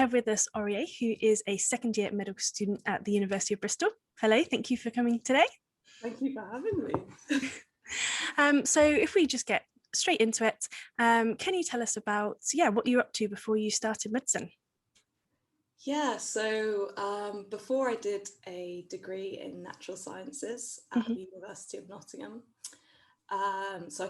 have with us Orie, who is a second year medical student at the University of Bristol. Hello, thank you for coming today. Thank you for having me. So if we just get straight into it, can you tell us about what you were up to before you started medicine? Yeah, so before I did a degree in natural sciences at the University of Nottingham. So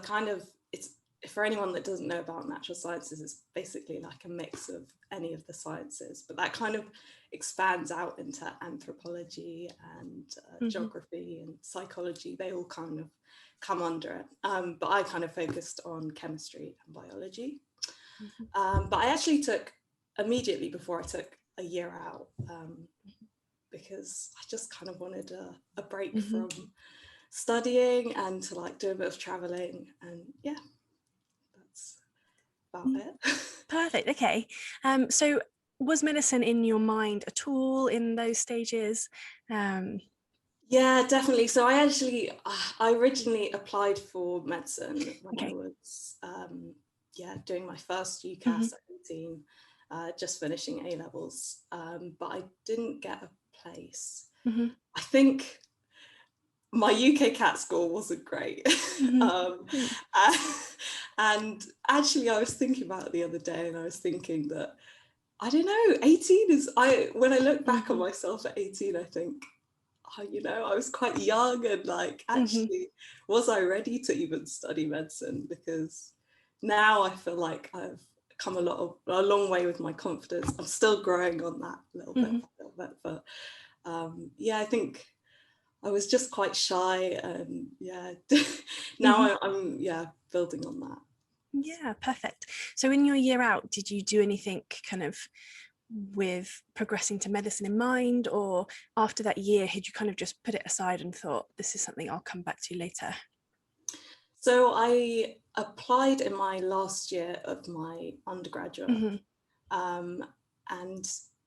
it's for anyone that doesn't know about natural sciences, it's basically like a mix of any of the sciences, but that kind of expands out into anthropology and geography and psychology. They all kind of come under it. But I kind of focused on chemistry and biology. But I actually took immediately before I took a year out because I just kind of wanted a break from studying and to like do a bit of traveling, and yeah, that's about it. Perfect. Okay. So was medicine in your mind at all in those stages? Yeah, definitely. So I originally applied for medicine when I was doing my first UCAS at 18, just finishing A levels, but I didn't get a place. I think my UK CAT score wasn't great. And actually I was thinking about it the other day, and I was thinking that, I don't know, 18 is, when I look back on myself at 18, I think, I was quite young, and like, actually, was I ready to even study medicine? Because now I feel like I've come a long way with my confidence. I'm still growing on that a little bit, but I think I was just quite shy, and now I'm building on that. Yeah, perfect. So in your year out, did you do anything kind of with progressing to medicine in mind, or after that year had you kind of just put it aside and thought, this is something I'll come back to later? So I applied in my last year of my undergraduate, and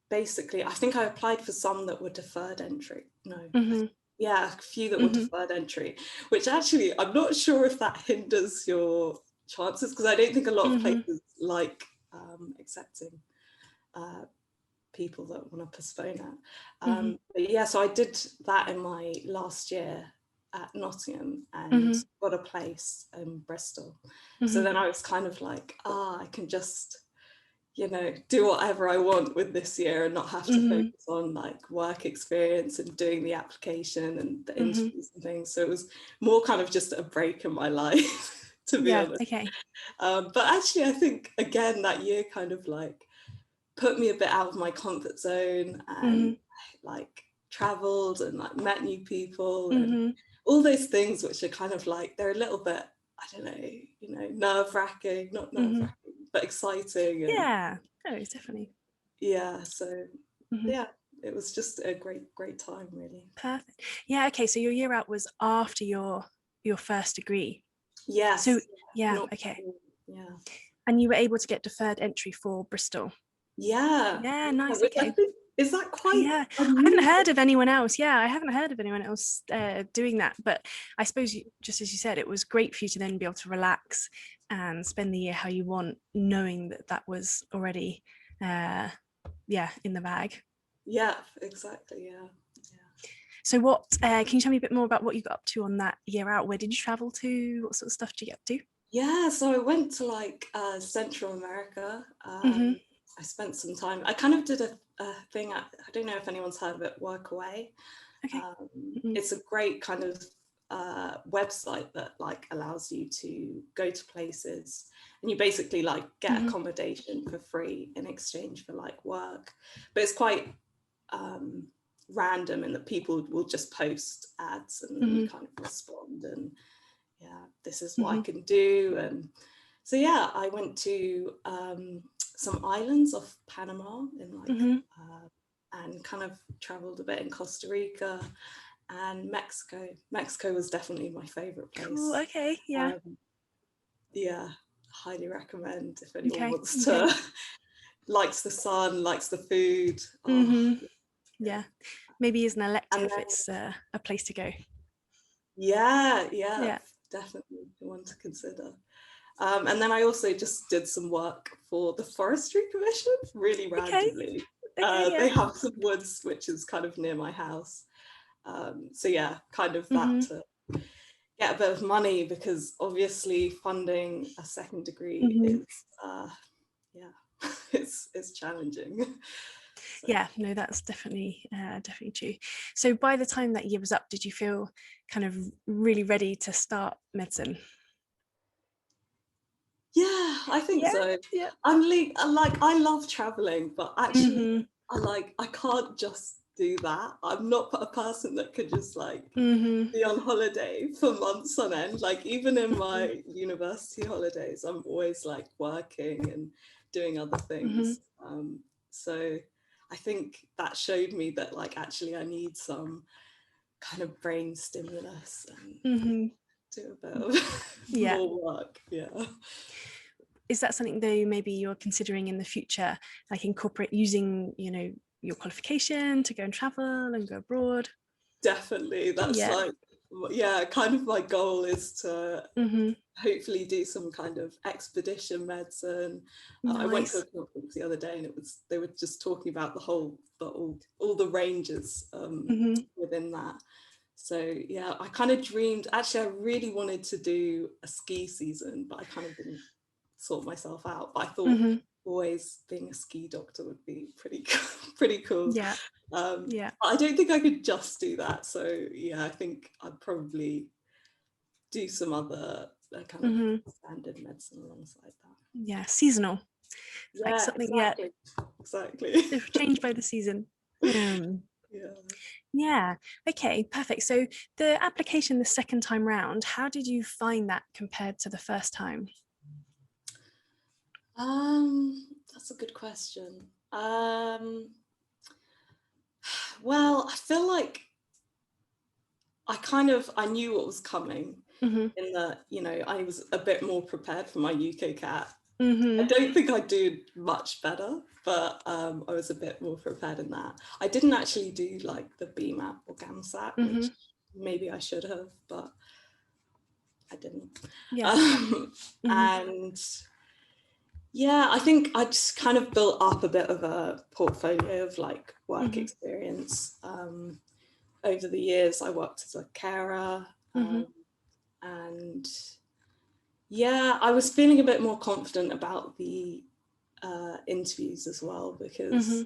basically I think I applied for some that were deferred entry. A few that were deferred entry, which actually I'm not sure if that hinders your chances, because I don't think a lot of places like accepting people that want to postpone it. But yeah, so I did that in my last year at Nottingham and got a place in Bristol. So then I was kind of like, I can just, do whatever I want with this year and not have to focus on like work experience and doing the application and the interviews and things. So it was more kind of just a break in my life, to be honest. Okay. But actually, I think, again, that year kind of like put me a bit out of my comfort zone, and like traveled and like met new people and all those things, which are kind of like, they're a little bit, I don't know, nerve-wracking, not nerve-wracking, but exciting. And it's definitely. Yeah, so it was just a great time, really. Perfect. Yeah, okay, so your year out was after your first degree. Yes. So okay. Yeah. And you were able to get deferred entry for Bristol. Yeah. Yeah, nice. Which Okay. I think, is that quite? Yeah, I haven't heard of anyone else. Yeah, I haven't heard of anyone else doing that. But I suppose, just as you said, it was great for you to then be able to relax and spend the year how you want, knowing that that was already, in the bag. Yeah, exactly. Yeah. So what, can you tell me a bit more about what you got up to on that year out? Where did you travel to? What sort of stuff did you get up to? Yeah, so I went to like Central America. I spent some time. I kind of did a thing. I don't know if anyone's heard of it, Work Away. Okay. It's a great kind of website that like allows you to go to places, and you basically like get accommodation for free in exchange for like work. But it's quite random in that people will just post ads and you kind of respond, and this is what I can do. And so I went to some islands off Panama in like and kind of traveled a bit in Costa Rica and Mexico. Mexico was definitely my favorite place. Cool. Okay. Yeah. Highly recommend if anyone wants to likes the sun, likes the food. Yeah, maybe as an elective, it's a place to go. Yeah, definitely one to consider. And then I also just did some work for the Forestry Commission, really Okay. randomly. Okay, yeah. They have some woods, which is kind of near my house. So yeah, kind of that to get a bit of money, because obviously funding a second degree is, yeah, it's challenging. So. Yeah, no, that's definitely definitely true. So by the time that year was up, did you feel kind of really ready to start medicine? Yeah, I think Yeah, so. yeah. I love traveling, but actually I can't just do that. I'm not a person that could just like be on holiday for months on end. Like even in my university holidays, I'm always like working and doing other things. So I think that showed me that like actually I need some kind of brain stimulus and do a bit of Yeah. more work. Yeah. Is that something though maybe you're considering in the future, like incorporate using, you know, your qualification to go and travel and go abroad? Definitely. That's like, yeah, kind of my goal is to hopefully do some kind of expedition medicine. I went to a Nice. conference the other day and they were just talking about all the ranges within that. So yeah, I kind of dreamed, actually I really wanted to do a ski season, but I kind of didn't sort myself out. But I thought always being a ski doctor would be pretty cool. Yeah. Yeah. I don't think I could just do that. So yeah, I think I'd probably do some other kind of standard medicine alongside that. Yeah, seasonal. Yeah, Like something, exactly. It's changed by the season. Yeah. Okay, perfect. So the application the second time round, how did you find that compared to the first time? That's a good question. Well, I feel like I knew what was coming in that, you know, I was a bit more prepared for my UK CAT. I don't think I do much better, but I was a bit more prepared in that. I didn't actually do like the BMAT or GAMSAT, which maybe I should have, but I didn't. Yeah. And yeah, I think I just kind of built up a bit of a portfolio of like work experience. Over the years, I worked as a carer, and yeah, I was feeling a bit more confident about the interviews as well, because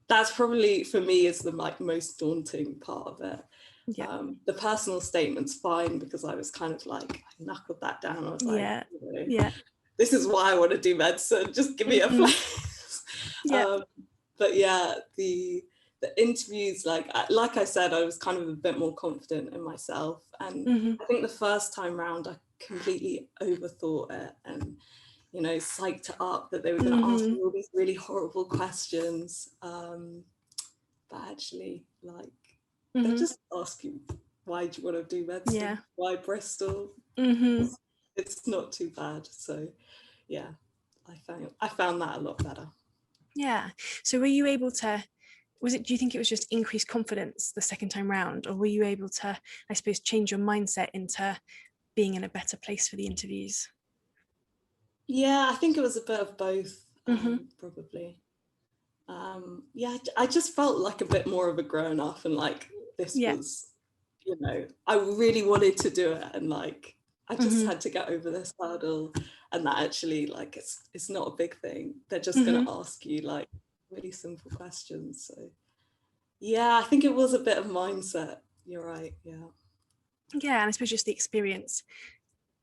that's probably for me is the like most daunting part of it. The personal statement's fine because I was kind of like, I knuckled that down. I was like, you know, this is why I want to do medicine. Just give me a place. But yeah, the interviews, like I said, I was kind of a bit more confident in myself. And I think the first time round, I completely overthought it and, you know, psyched it up that they were going to ask me all these really horrible questions. But actually, like, they just ask you, why do you want to do medicine? Why Bristol? It's not too bad. So yeah, I found that a lot better. Yeah. So were you able to, do you think it was just increased confidence the second time round, or were you able to, I suppose, change your mindset into being in a better place for the interviews? Yeah, I think it was a bit of both, probably. Yeah, I just felt like a bit more of a grown up, and like this was, you know, I really wanted to do it, and like I just had to get over this hurdle, and that actually like it's not a big thing. They're just going to ask you like really simple questions. So yeah, I think it was a bit of mindset. You're right. Yeah. Yeah, and I suppose just the experience,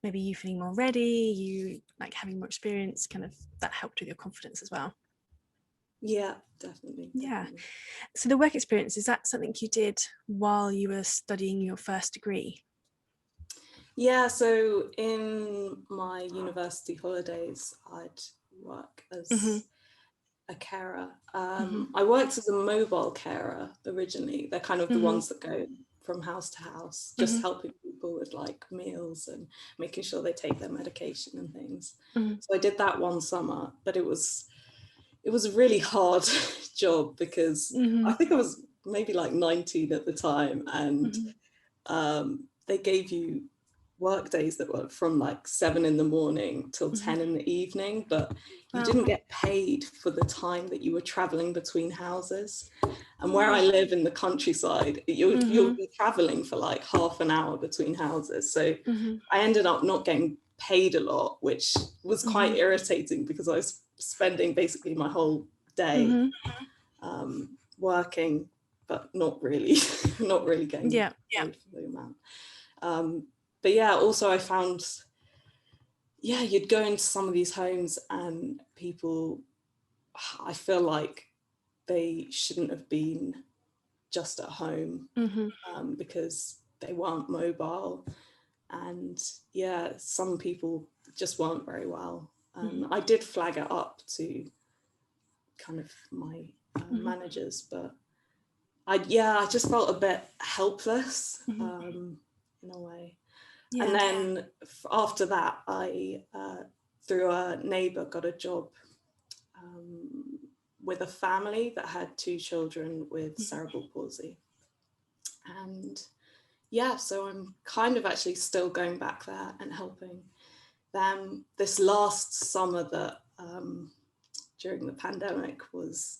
maybe you feeling more ready, you like having more experience, kind of that helped with your confidence as well. Yeah, definitely. Yeah. So the work experience, is that something you did while you were studying your first degree? Yeah, so in my university holidays, I'd work as a carer. I worked as a mobile carer originally. They're kind of the ones that go from house to house, just helping people with like meals and making sure they take their medication and things. So I did that one summer, but it was a really hard job because I think I was maybe like 19 at the time, and they gave you work days that were from like 7 in the morning till 10 in the evening, but you didn't get paid for the time that you were traveling between houses. And where I live in the countryside, you'll be traveling for like half an hour between houses. So I ended up not getting paid a lot, which was quite irritating because I was spending basically my whole day working, but not really getting paid for the amount. But yeah, also I found, you'd go into some of these homes and people, I feel like they shouldn't have been just at home because they weren't mobile. And some people just weren't very well. I did flag it up to kind of my managers, but I just felt a bit helpless in a way. And then after that, I, through a neighbour, got a job with a family that had 2 children with cerebral palsy. And so I'm kind of actually still going back there and helping them. This last summer that during the pandemic was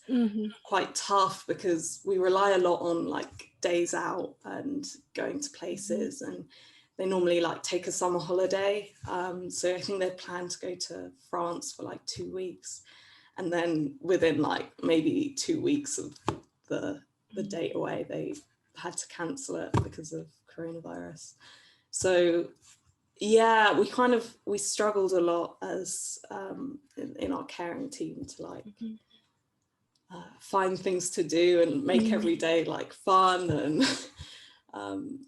quite tough because we rely a lot on like days out and going to places, and they normally like take a summer holiday. So I think they planned to go to France for like 2 weeks. And then within like maybe 2 weeks of the date away, they had to cancel it because of coronavirus. So we struggled a lot as in our caring team to like find things to do and make every day like fun, and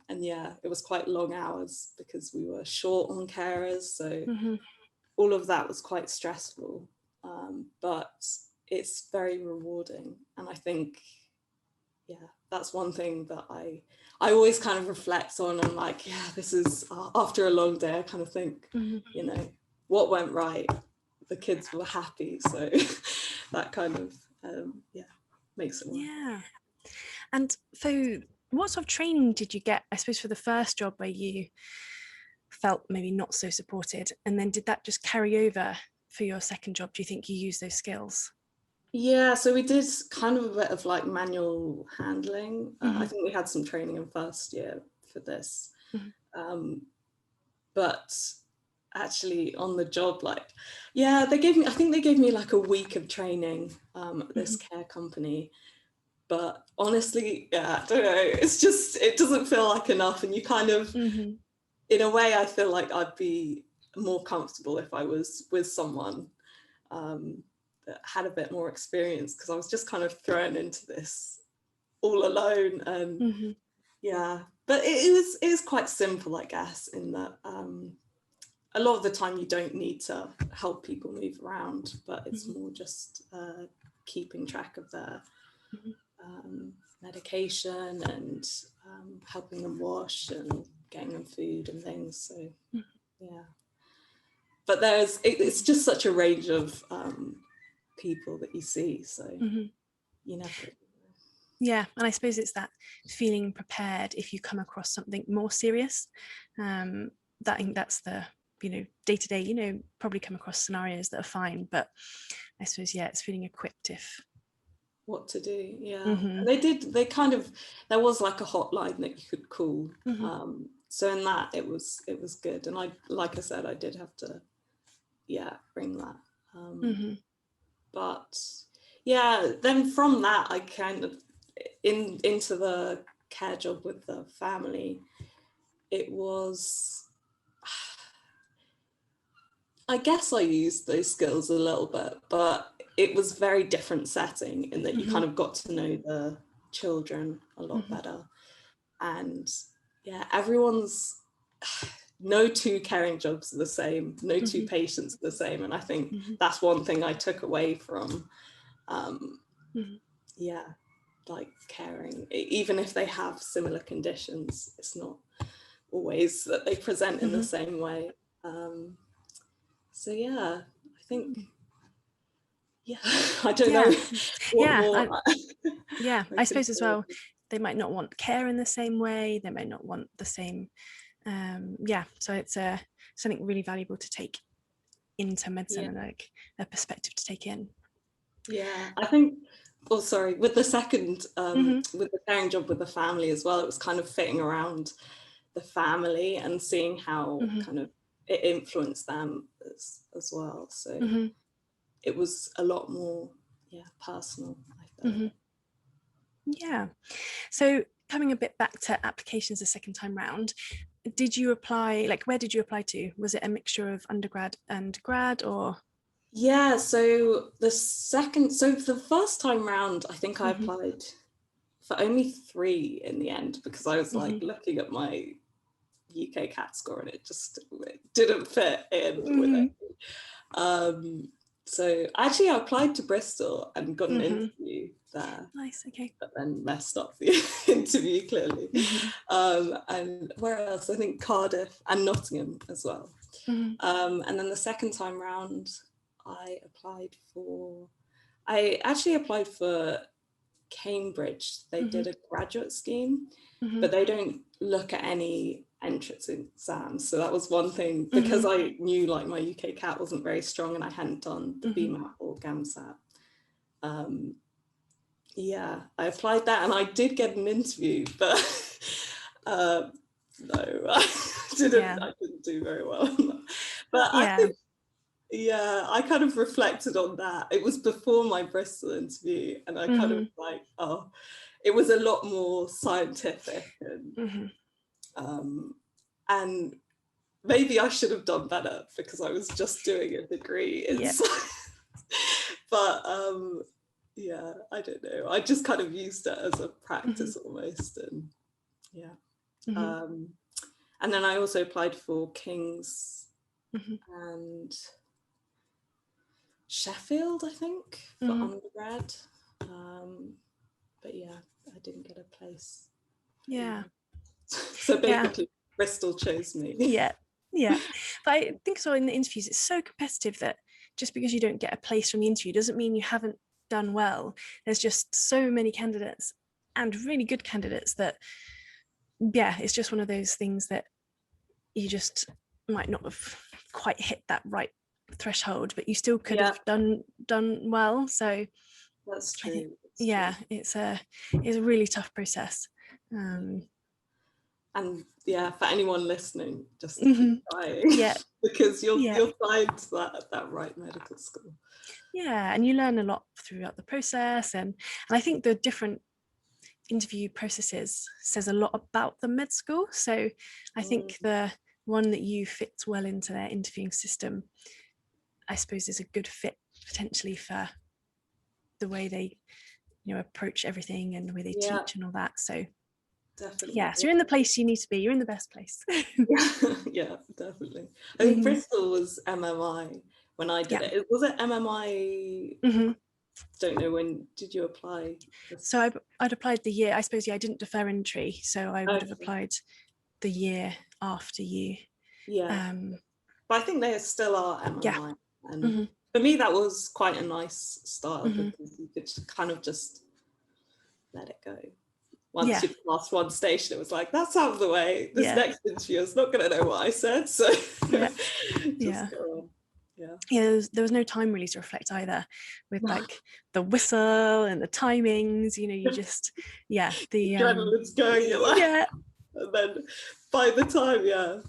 it was quite long hours because we were short on carers, so all of that was quite stressful, but it's very rewarding. And I think that's one thing that I always kind of reflect on, and like, this is after a long day, I kind of think, you know, what went right? The kids were happy, so that kind of makes it work. And so what sort of training did you get, I suppose, for the first job where you felt maybe not so supported, and then did that just carry over for your second job? Do you think you used those skills? So we did kind of a bit of like manual handling. I think we had some training in first year for this. But actually on the job, like, I think they gave me like a week of training at this care company. But honestly, I don't know, it doesn't feel like enough. And you kind of, in a way, I feel like I'd be more comfortable if I was with someone that had a bit more experience, because I was just kind of thrown into this all alone. And but it is quite simple, I guess, in that a lot of the time you don't need to help people move around, but it's more just keeping track of their medication and helping them wash and getting them food and things. So but it's just such a range of people that you see, so you never. And I suppose it's that feeling prepared if you come across something more serious. I think that's the, day to day, probably come across scenarios that are fine, but I suppose it's feeling equipped if what to do. They kind of, there was like a hotline that you could call, so in that it was good. And like I said, I did have to bring that, but then from that I kind of into the care job with the family. It was, I guess I used those skills a little bit, but it was very different setting in that you kind of got to know the children a lot better. And everyone's, no 2 caring jobs are the same, no 2 patients are the same. And I think that's one thing I took away from like caring, even if they have similar conditions, it's not always that they present in the same way. So I think I don't know what more. I suppose as well, they might not want care in the same way, they might not want the same So it's something really valuable to take into medicine, and like a perspective to take in. Yeah, I think, oh sorry, with the second, with the sharing job with the family as well, it was kind of fitting around the family and seeing how kind of it influenced them as well. So it was a lot more, personal, I felt. Yeah. So coming a bit back to applications the second time round, did you apply, like where did you apply to? Was it a mixture of undergrad and grad, or? Yeah, so the first time round, I think I applied for only 3 in the end, because I was like looking at my UK CAT score and it didn't fit in with it. So actually I applied to Bristol and got an interview there. Nice, okay. But then messed up the interview clearly. And where else? I think Cardiff and Nottingham as well. And then the second time round, I actually applied for Cambridge. They did a graduate scheme, but they don't look at any entrance exams. So that was one thing, because I knew like my UK CAT wasn't very strong and I hadn't done the BMAT or GAMSAT. I applied that and I did get an interview, but no, I didn't do very well. But I think, I kind of reflected on that. It was before my Bristol interview, and I kind of like, it was a lot more scientific, and maybe I should have done better because I was just doing a degree in science. But I don't know. I just kind of used it as a practice almost, and and then I also applied for King's and Sheffield, I think, for undergrad. But I didn't get a place. So basically, Bristol chose me. But I think so in the interviews, it's so competitive that just because you don't get a place from the interview doesn't mean you haven't done well. There's just so many candidates, and really good candidates, that it's just one of those things that you just might not have quite hit that right threshold, but you still could have done well. So that's true. It's a really tough process. And for anyone listening, just keep trying, because you'll find that right medical school. And you learn a lot throughout the process, and I think the different interview processes says a lot about the med school. So I think the one that you fit well into their interviewing system, I suppose, is a good fit potentially for the way they approach everything and the way they teach and all that. So definitely. So you're in the place you need to be. You're in the best place. Definitely. I think Bristol was MMI when I did it. Was it MMI? Don't know, when did you apply? So I'd applied the year, I suppose. I didn't defer entry, so I would have applied the year after you. But I think they still are MMI. And for me, that was quite a nice style, because you could kind of just let it go. Once you'd passed one station, it was like, that's out of the way. This next interviewer is not going to know what I said. So just go on. There was no time really to reflect either, with like the whistle and the timings. You just the adrenaline's going. You're like, and then by the time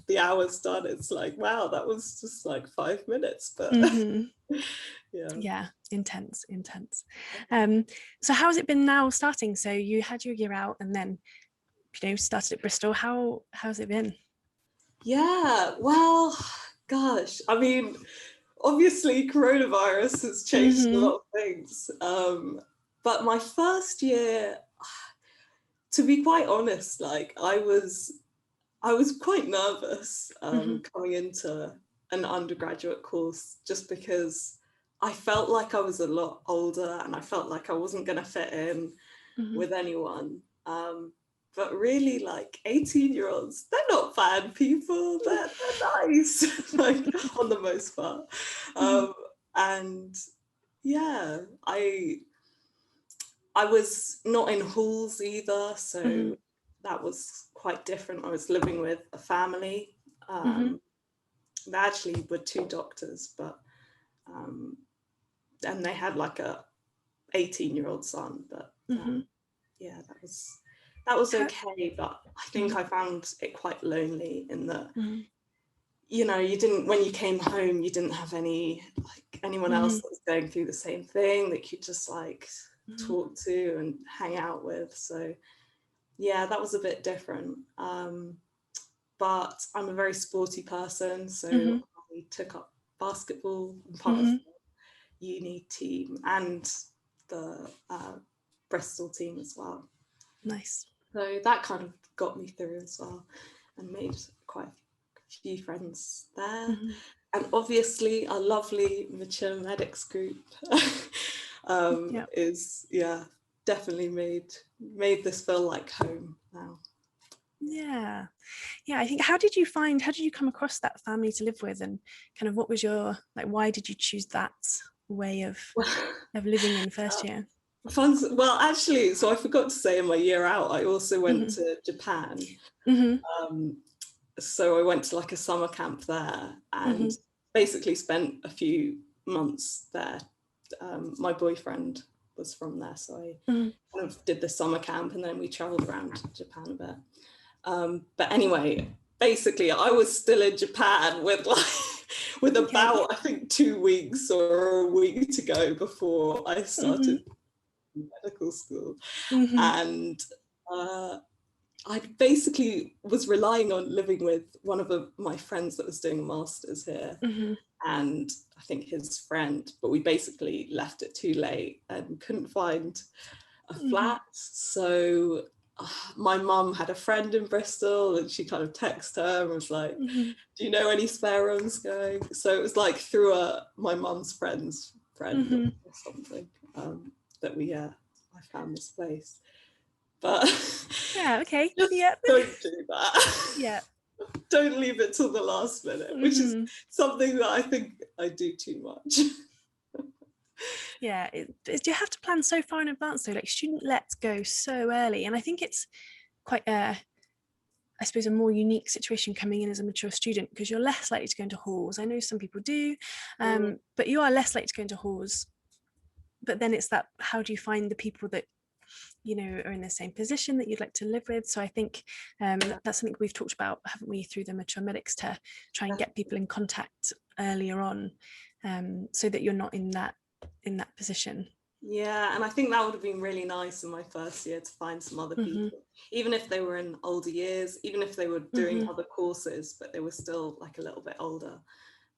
the hour's done, it's like, wow, that was just like 5 minutes. But intense. So how has it been now starting? So you had your year out and then started at Bristol. How's it been? Well, gosh, I mean, obviously coronavirus has changed a lot of things, but my first year, to be quite honest, like I was quite nervous coming into an undergraduate course, just because I felt like I was a lot older and I felt like I wasn't going to fit in with anyone. But really, like 18-year-olds, they're not bad people. They're nice, like on the most part. And I was not in halls either, so that was quite different. I was living with a family. They actually were two doctors, but and they had like a 18-year-old son, but yeah, that was okay. But I think I found it quite lonely in that, you know, you didn't, when you came home, you didn't have anyone else that was going through the same thing that you could just like talk to and hang out with. So yeah, that was a bit different. But I'm a very sporty person, so I took up basketball, and part of the uni team and the Bristol team as well. Nice. So that kind of got me through as well, and made quite a few friends there. And obviously our lovely mature medics group is definitely made this feel like home now. Yeah, I think, how did you come across that family to live with, and kind of what was your, like, why did you choose that way of living in first year? Well, actually, so I forgot to say, in my year out, I also went to Japan. So I went to like a summer camp there, and basically spent a few months there. My boyfriend was from there, so I kind of did the summer camp, and then we traveled around Japan a bit. But anyway, basically I was still in Japan with about I think 2 weeks or a week to go before I started medical school. And I basically was relying on living with one of my friends that was doing a master's here, and I think his friend, but we basically left it too late and couldn't find a flat. So my mum had a friend in Bristol, and she kind of texted her and was like, do you know any spare rooms going? So it was like through my mum's friend's friend or something that I found this place. But don't do that. Don't leave it till the last minute, which is something that I think I do too much. You have to plan so far in advance, though. Like, student lets go so early, and I think it's quite I suppose a more unique situation coming in as a mature student, because you're less likely to go into halls. I know some people do, but you are less likely to go into halls. But then it's that, how do you find the people that, you know, are in the same position that you'd like to live with? So I think that's something we've talked about, haven't we, through the mature medics, to try and get people in contact earlier on, so that you're not in that position. Yeah, and I think that would have been really nice in my first year to find some other people, even if they were in older years, even if they were doing other courses, but they were still like a little bit older.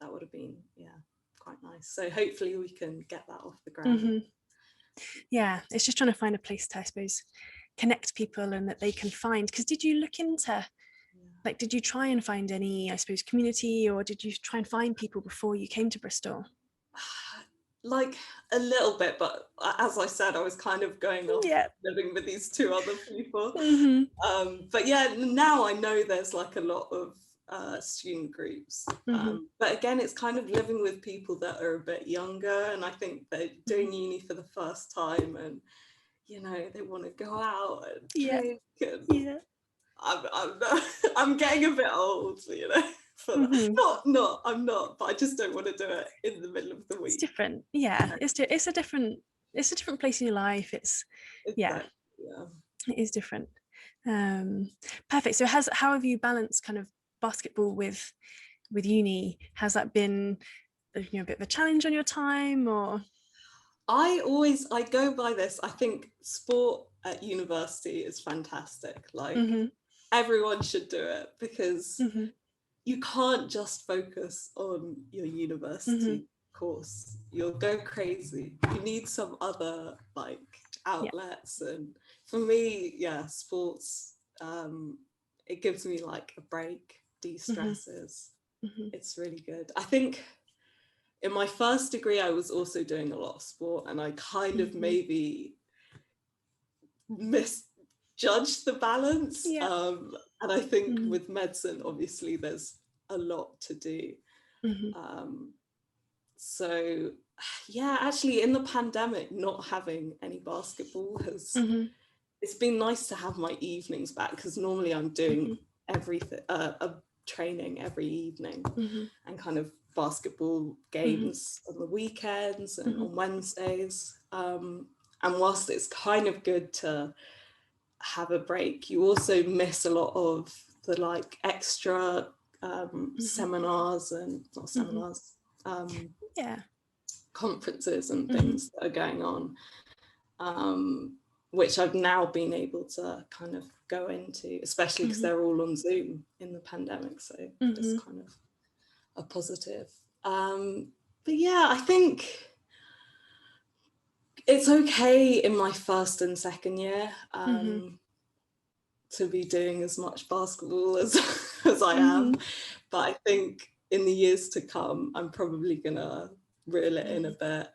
That would have been quite nice. So hopefully we can get that off the ground. Yeah, it's just trying to find a place to, I suppose, connect people, and that they can find, because did you look into, like, did you try and find any, I suppose, community, or did you try and find people before you came to Bristol? Like a little bit, but as I said, I was kind of going off living with these two other people. But yeah, now I know there's like a lot of student groups, but again, it's kind of living with people that are a bit younger, and I think they're doing uni for the first time, and you know, they want to go out and drink, and I'm getting a bit old, you know. Not I'm not, but I just don't want to do it in the middle of the week. It's different. It's a different place in your life. It's it is different. Perfect. So how have you balanced kind of basketball with uni? Has that been, you know, a bit of a challenge on your time, or? I go by this. I think sport at university is fantastic. Like everyone should do it, because you can't just focus on your university course. You'll go crazy. You need some other like outlets. And for me, sports, it gives me like a break, de-stresses. It's really good. I think in my first degree, I was also doing a lot of sport, and I kind of maybe misjudged the balance. And I think with medicine, obviously, there's a lot to do. So yeah, actually in the pandemic, not having any basketball has it's been nice to have my evenings back, because normally I'm doing everything, a training every evening, and kind of basketball games on the weekends and on Wednesdays. And whilst it's kind of good to have a break, you also miss a lot of the like extra seminars and not seminars, conferences and things that are going on, which I've now been able to kind of go into, especially because they're all on Zoom in the pandemic, so it's kind of a positive. But yeah, I think it's okay in my first and second year to be doing as much basketball as I am, but I think in the years to come I'm probably gonna reel it in a bit.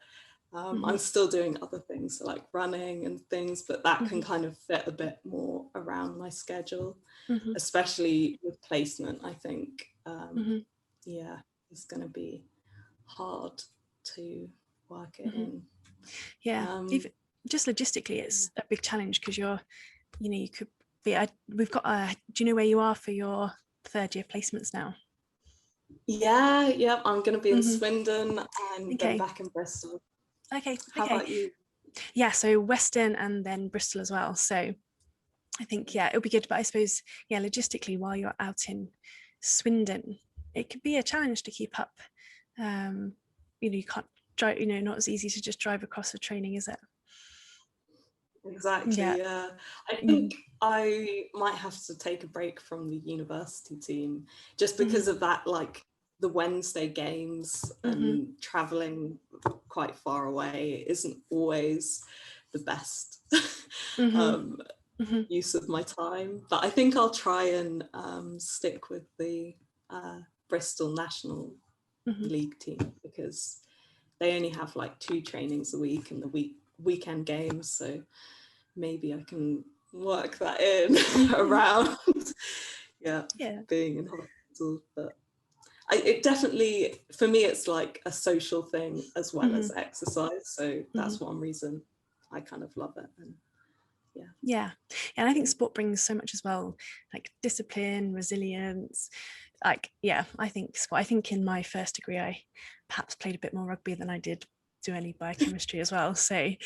I'm still doing other things, so like running and things, but that can kind of fit a bit more around my schedule, especially with placement. I think yeah, it's going to be hard to work it in. Yeah, even just logistically, it's a big challenge, because you could be. We've got. Do you know where you are for your third year placements now? Yeah, I'm going to be in Swindon and then back in Bristol. Okay. How about you? Yeah, so Western and then Bristol as well. So I think, yeah, it'll be good. But I suppose, yeah, logistically, while you're out in Swindon, it could be a challenge to keep up. You can't drive, not as easy to just drive across the training, is it? Exactly, yeah. I think I might have to take a break from the university team just because of that, like the Wednesday games and traveling quite far away isn't always the best use of my time. But I think I'll try and stick with the Bristol National League team, because they only have like 2 trainings a week and the weekend games, so maybe I can work that in around being in hospital. But it definitely, for me, it's like a social thing as well as exercise, so that's one reason I kind of love it. And and I think sport brings so much as well, like discipline, resilience. Like, I think sport. I think in my first degree I perhaps played a bit more rugby than I did do any biochemistry as well, so it's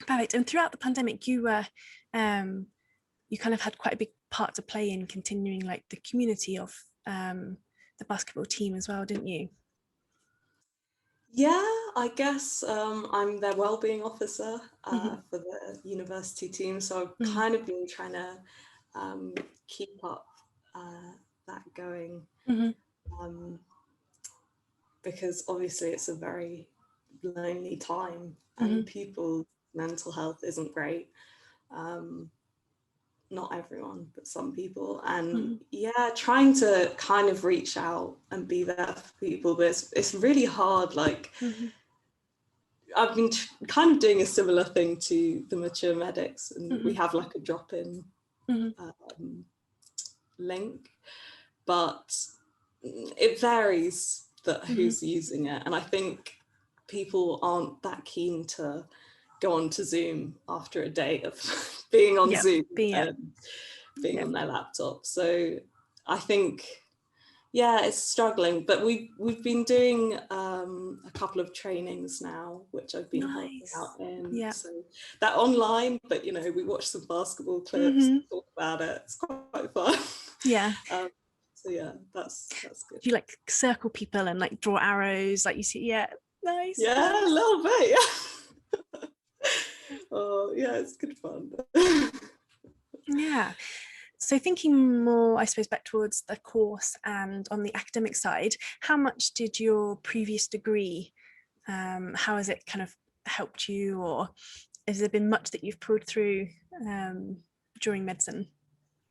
perfect. And throughout the pandemic, you kind of had quite a big part to play in continuing like the community of the basketball team as well, didn't you? Yeah, I guess I'm their wellbeing officer for the university team, so I've kind of been trying to keep up that going, because obviously it's a very lonely time and people's mental health isn't great. Not everyone, but some people, and trying to kind of reach out and be there for people, but it's really hard. Like I've been kind of doing a similar thing to the mature medics, and we have like a drop-in link, but it varies that who's using it, and I think people aren't that keen to go on to Zoom after a day of being on Zoom and being on their laptop. So I think, it's struggling, but we've been doing a couple of trainings now, which I've been helping out in. So that online, but we watch some basketball clips, talk about it. It's quite fun. So that's good. You like circle people and like draw arrows, like you see. Nice. A little bit. Oh yeah, it's good fun. So thinking more, I suppose, back towards the course and on the academic side, how much did your previous degree, how has it kind of helped you, or has there been much that you've pulled through during medicine?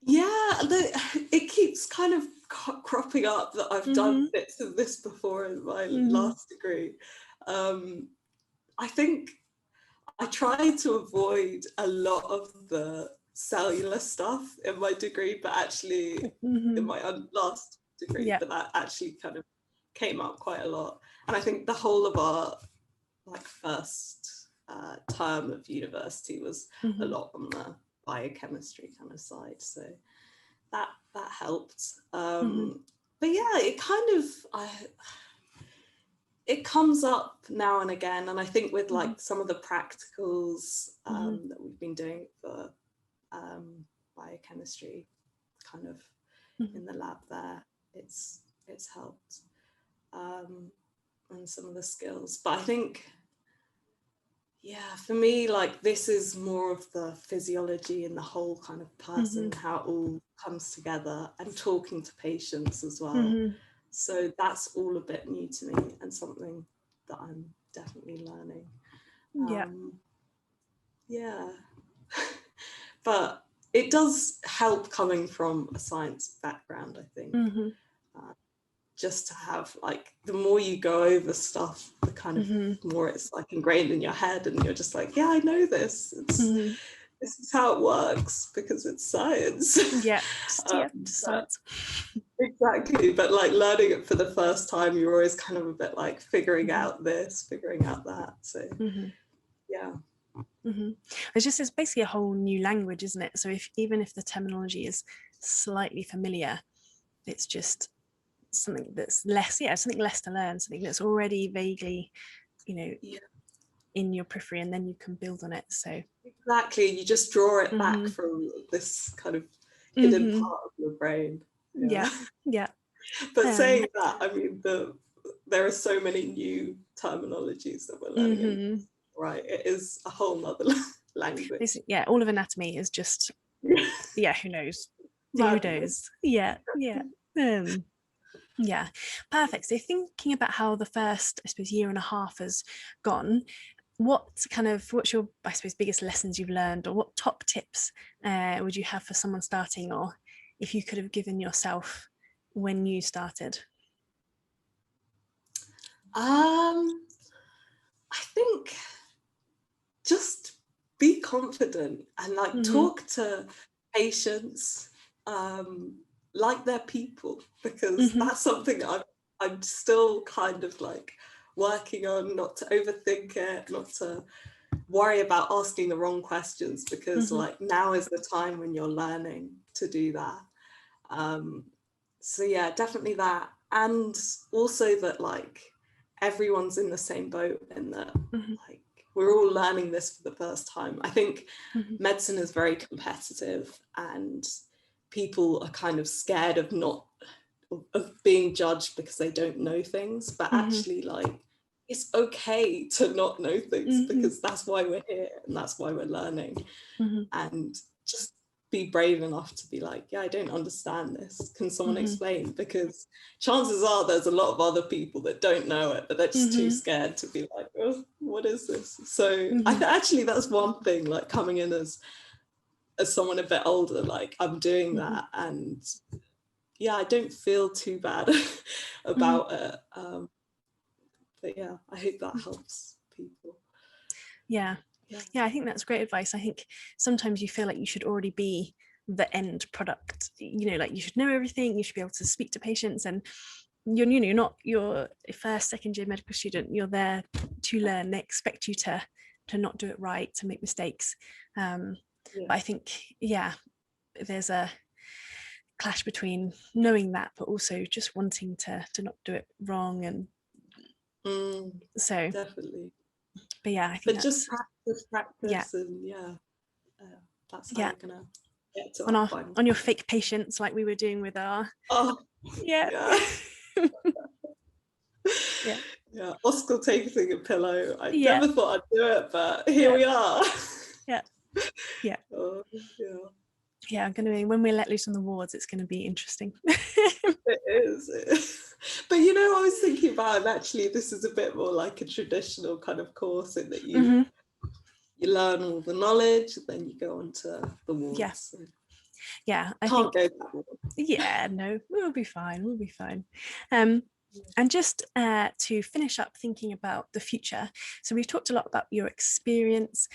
It keeps kind of cropping up that I've done bits of this before in my last degree. I think I tried to avoid a lot of the cellular stuff in my degree, but actually in my last degree, but that actually kind of came up quite a lot. And I think the whole of our like first term of university was a lot on the biochemistry kind of side, so that helped. But yeah, it kind of it comes up now and again, and I think with like some of the practicals that we've been doing for biochemistry, kind of in the lab there, it's helped, and some of the skills. But I think, yeah, for me, like this is more of the physiology and the whole kind of person, how it all comes together, and talking to patients as well. So that's all a bit new to me and something that I'm definitely learning. Yeah. But it does help coming from a science background, I think. Just to have, like, the more you go over stuff, the kind of more it's like ingrained in your head, and you're just like, yeah, I know this. This is how it works because it's science. Science. Exactly. But like learning it for the first time, you're always kind of a bit like figuring out this, figuring out that. So yeah. It's basically a whole new language, isn't it? So even if the terminology is slightly familiar, it's just something that's less to learn, something that's already vaguely, in your periphery, and then you can build on it. So exactly, you just draw it back from this kind of hidden part of your brain. Yeah. But saying that, I mean, there are so many new terminologies that we're learning, right? It is a whole nother language. All of anatomy is just who knows? Who knows? Yeah. Perfect. So thinking about how the first, I suppose, year and a half has gone, what's your, I suppose, biggest lessons you've learned, or what top tips would you have for someone starting, or if you could have given yourself when you started? I think just be confident and like talk to patients like they're people, because that's something I'm still kind of like working on, not to overthink it, not to worry about asking the wrong questions, because like now is the time when you're learning to do that. So yeah, definitely that. And also that like everyone's in the same boat, and that like we're all learning this for the first time. I think medicine is very competitive, and people are kind of scared of being judged because they don't know things, but actually like it's okay to not know things, because that's why we're here and that's why we're learning. And just be brave enough to be like, yeah, I don't understand this, can someone explain? Because chances are there's a lot of other people that don't know it, but they're just too scared to be like, oh, what is this? So actually that's one thing, like coming in as someone a bit older, like I'm doing that, and yeah, I don't feel too bad about it. But yeah, I hope that helps people. Yeah, I think that's great advice. I think sometimes you feel like you should already be the end product, like you should know everything, you should be able to speak to patients, and you're not your first, second year medical student, you're there to learn. They expect you to not do it right, to make mistakes. But I think there's a clash between knowing that but also just wanting to not do it wrong, and so definitely. But yeah, I think just practice, and that's how you're gonna get to on your fake patients, like we were doing with our yeah auscultating a pillow. I never thought I'd do it, but here we are. I'm gonna, when we're let loose on the wards, it's gonna be interesting. It is. But I was thinking about, and actually this is a bit more like a traditional kind of course, in that you learn all the knowledge, and then you go on to the wards. I can't think go that way. No, we'll be fine. And just to finish up, thinking about the future, so we've talked a lot about your experience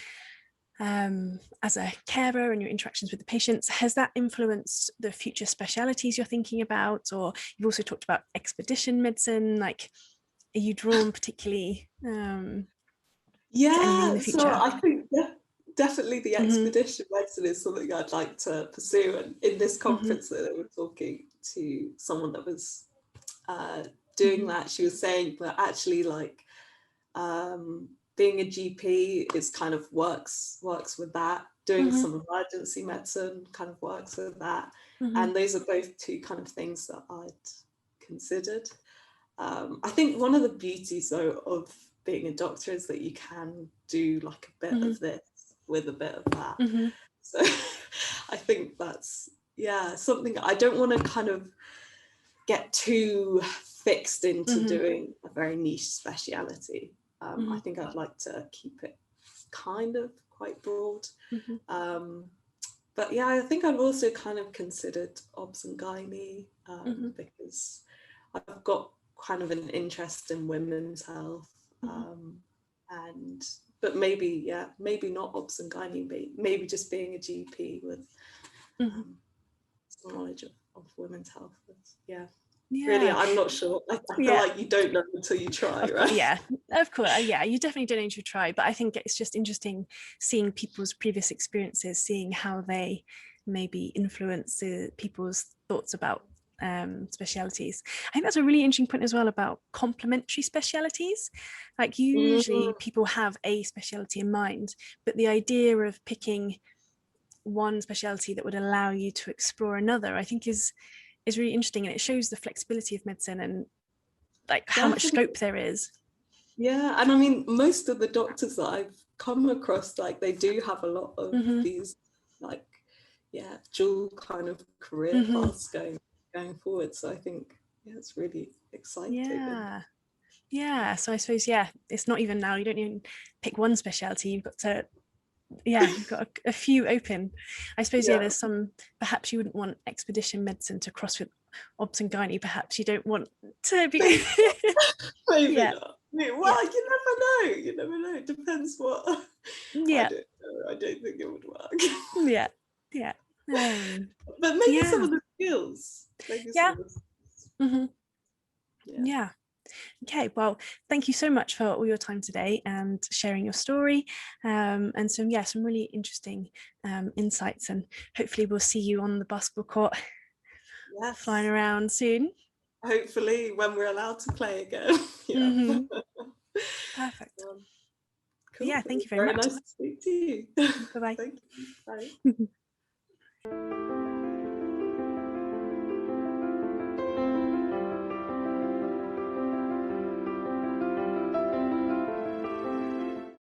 as a carer and your interactions with the patients. Has that influenced the future specialities you're thinking about? Or you've also talked about expedition medicine, like, are you drawn particularly anything in Yeah, the so future? I think definitely the Hmm. expedition medicine is something I'd like to pursue. And in this Hmm. conference that I was talking to someone that was doing Hmm. that, she was saying that actually like being a GP is kind of works with that. Doing Hmm. some emergency medicine kind of works with that. Hmm. And those are both two kind of things that I'd considered. I think one of the beauties though of being a doctor is that you can do like a bit Hmm. of this with a bit of that. Hmm. So I think that's, yeah, something I don't want to kind of get too fixed into Hmm. doing a very niche speciality. I Hmm. think I'd like to keep it kind of quite broad. Hmm. But yeah, I think I've also kind of considered obs and gynae Hmm. because I've got kind of an interest in women's health. Hmm. And but maybe, yeah, maybe not obs and gynae, maybe just being a GP with Hmm. some knowledge of women's health. Yeah. Really, Yeah. I'm not sure. I feel Yeah. like you don't know until you try, Of course, right? yeah, of course, yeah. You definitely don't need to try, but I think it's just interesting seeing people's previous experiences, seeing how they maybe influence people's thoughts about specialities. I think that's a really interesting point as well about complementary specialities. Like usually Mm, people have a specialty in mind, but the idea of picking one specialty that would allow you to explore another, I think is really interesting, and it shows the flexibility of medicine and like how much definitely. scope there is. Yeah, and I mean, most of the doctors that I've come across, like they do have a lot of Hmm. these, like, yeah, dual kind of career Hmm. paths going forward. So I think, yeah, it's really exciting. And Yeah. Yeah. So I suppose, yeah, it's not even now. You don't even pick one specialty. You've got to, yeah, you've got a few open. I suppose, yeah, yeah, there's some, perhaps you wouldn't want expedition medicine to cross with obs and gynae. Perhaps you don't want to be, maybe not. Maybe yeah, not. Well, yeah, you never know. You never know. It depends what. I yeah, don't know. I don't think it would work. yeah, yeah. Um, But maybe some yeah, of the skills. Maybe some yeah. of the skills. Hmm. Yeah. Yeah. Okay, well, thank you so much for all your time today and sharing your story, and some really interesting insights. And hopefully, we'll see you on the basketball court flying Yes. around soon. Hopefully, when we're allowed to play again. Yeah. Hmm. Perfect. Um, cool. Yeah, It thank was you very very much. nice to speak to you. Bye Thank you. Bye. bye.